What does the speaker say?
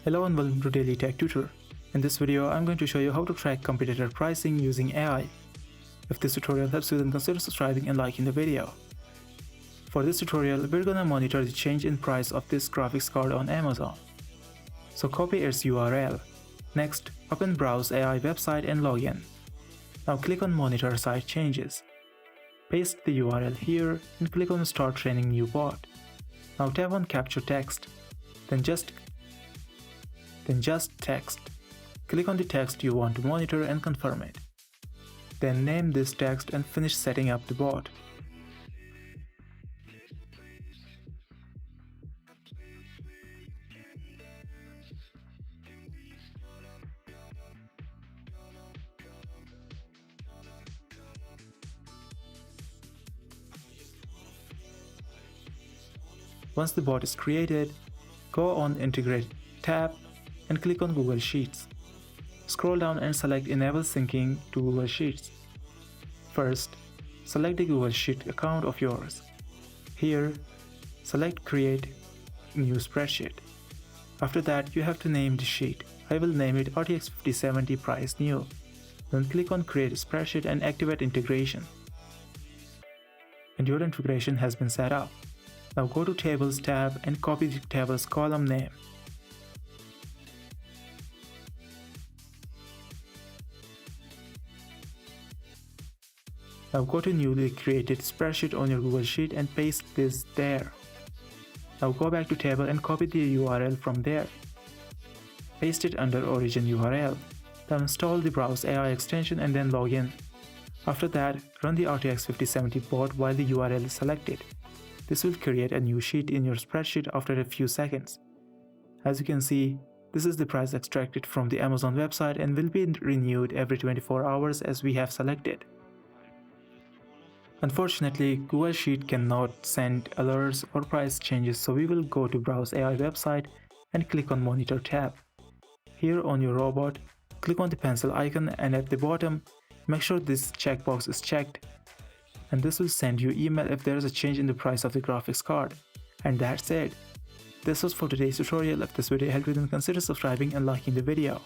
Hello and welcome to Daily Tech Tutor. In this video, I'm going to show you how to track competitor pricing using AI. If this tutorial helps you, then consider subscribing and liking the video. For this tutorial, we're gonna monitor the change in price of this graphics card on Amazon. So copy its URL. Next, open Browse AI website and log in. Now click on Monitor Site Changes. Paste the URL here and click on Start Training New Bot. Now tap on Capture Text. Then just text. Click on the text you want to monitor and confirm it. Then name this text and finish setting up the bot. Once the bot is created, go on Integrate tab and click on Google Sheets. Scroll down and select Enable Syncing to Google Sheets. First, select the Google Sheet account of yours. Here, select Create New Spreadsheet. After that, you have to name the sheet. I will name it RTX 5070 Price New. Then click on Create Spreadsheet and activate integration. And your integration has been set up. Now go to Tables tab and copy the table's column name. Now go to newly created spreadsheet on your Google Sheet and paste this there. Now go back to table and copy the URL from there. Paste it under origin URL. Now install the Browse AI extension and then log in. After that, run the RTX 5070 bot while the URL is selected. This will create a new sheet in your spreadsheet after a few seconds. As you can see, this is the price extracted from the Amazon website and will be renewed every 24 hours as we have selected. Unfortunately, Google Sheet cannot send alerts or price changes, so we will go to Browse AI website and click on Monitor tab. Here on your robot, click on the pencil icon and at the bottom, make sure this checkbox is checked. And this will send you email if there is a change in the price of the graphics card. And that's it. This was for today's tutorial. If this video helped you, then consider subscribing and liking the video.